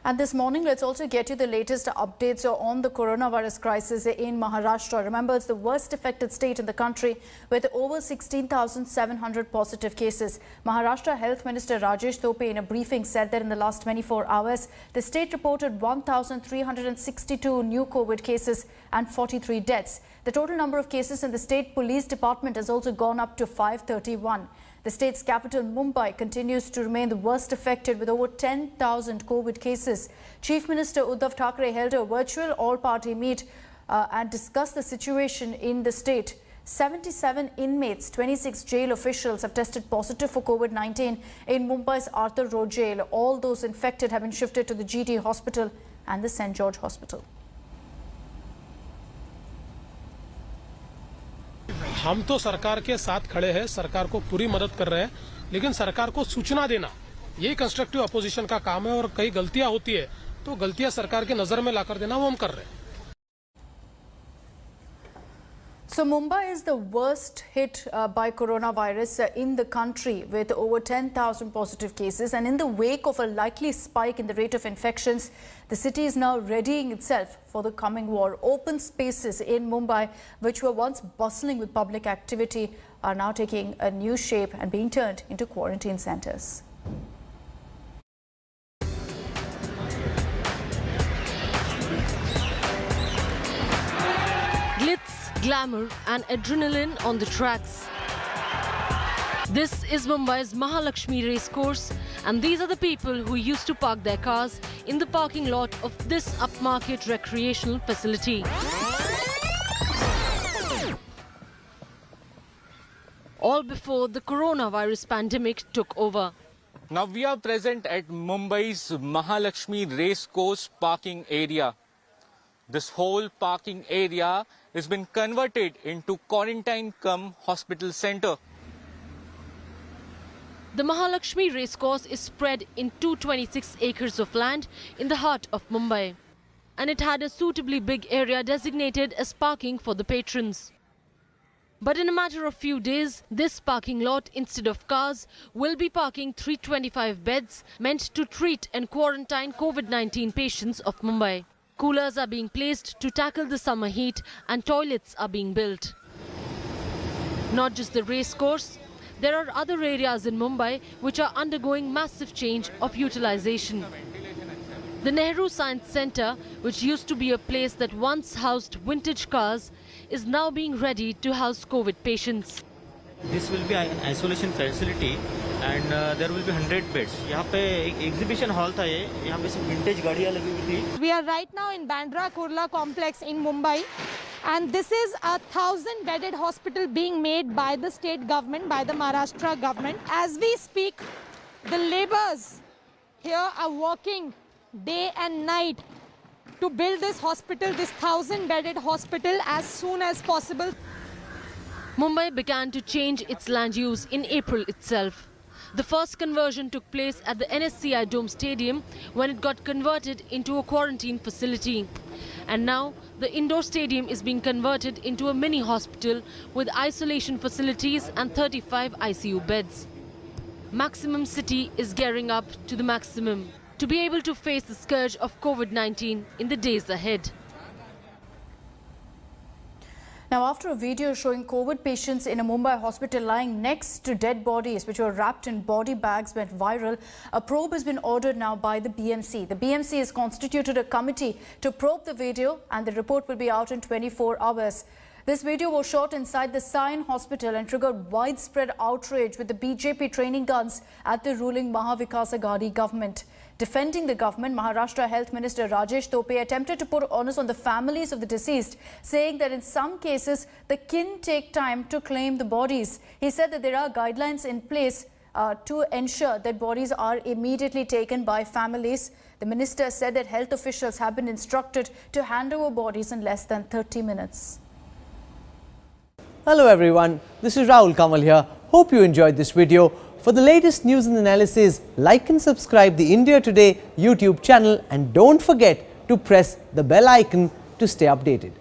And this morning, let's also get you the latest updates on the coronavirus crisis in Maharashtra. Remember, it's the worst affected state in the country with over 16,700 positive cases. Maharashtra Health Minister Rajesh Tope in a briefing said that in the last 24 hours, the state reported 1,362 new COVID cases and 43 deaths. The total number of cases in the state police department has also gone up to 531. The state's capital, Mumbai, continues to remain the worst affected with over 10,000 COVID cases. Chief Minister Uddhav Thackeray held a virtual all-party meet and discussed the situation in the state. 77 inmates, 26 jail officials have tested positive for COVID-19 in Mumbai's Arthur Road jail. All those infected have been shifted to the GT Hospital and the St. George Hospital. हम तो सरकार के साथ खड़े हैं, सरकार को पूरी मदद कर रहे हैं, लेकिन सरकार को सूचना देना ये कंस्ट्रक्टिव अपोजिशन का काम है और कई गलतियां होती है तो गलतियां सरकार के नजर में लाकर देना वो हम कर रहे हैं. So Mumbai is the worst hit by coronavirus in the country with over 10,000 positive cases, and in the wake of a likely spike in the rate of infections, the city is now readying itself for the coming war. Open spaces in Mumbai, which were once bustling with public activity, are now taking a new shape and being turned into quarantine centres. Glitz, glamour and adrenaline on the tracks. This is Mumbai's Mahalakshmi Racecourse, and these are the people who used to park their cars in the parking lot of this upmarket recreational facility. All before the coronavirus pandemic took over. Now we are present at Mumbai's Mahalakshmi Racecourse parking area. This whole parking area has been converted into quarantine-cum-hospital center. The Mahalakshmi Racecourse is spread in 226 acres of land in the heart of Mumbai, and it had a suitably big area designated as parking for the patrons. But in a matter of few days, this parking lot, instead of cars, will be parking 325 beds meant to treat and quarantine COVID-19 patients of Mumbai. Coolers are being placed to tackle the summer heat, and toilets are being built. Not just the racecourse, there are other areas in Mumbai which are undergoing massive change of utilization. The Nehru Science Centre, which used to be a place that once housed vintage cars, is now being ready to house COVID patients. This will be an isolation facility and there will be 100 beds. यहाँ पे एक exhibition hall था ये, यहाँ पे सिर्फ vintage गाड़ियाँ लगी हुई थी. We are right now in Bandra Kurla complex in Mumbai, and this is a 1,000-bedded hospital being made by the state government, by the Maharashtra government. As we speak, the labours here are working day and night to build this hospital, this 1,000-bedded hospital, as soon as possible. Mumbai began to change its land use in April itself. The first conversion took place at the NSCI Dome Stadium when it got converted into a quarantine facility. And now the indoor stadium is being converted into a mini hospital with isolation facilities and 35 ICU beds. Maximum City is gearing up to the maximum to be able to face the scourge of COVID-19 in the days ahead. Now, after a video showing COVID patients in a Mumbai hospital lying next to dead bodies which were wrapped in body bags went viral, a probe has been ordered now by the BMC. The BMC has constituted a committee to probe the video, and the report will be out in 24 hours. This video was shot inside the Sion Hospital and triggered widespread outrage with the BJP training guns at the ruling Mahavikas Aghadi government. Defending the government, Maharashtra Health Minister Rajesh Tope attempted to put onus on the families of the deceased, saying that in some cases the kin take time to claim the bodies. He said that there are guidelines in place to ensure that bodies are immediately taken by families. The minister said that health officials have been instructed to hand over bodies in less than 30 minutes. Hello everyone, this is Rahul Kamal here. Hope you enjoyed this video. For the latest news and analysis, like and subscribe the India Today YouTube channel, and don't forget to press the bell icon to stay updated.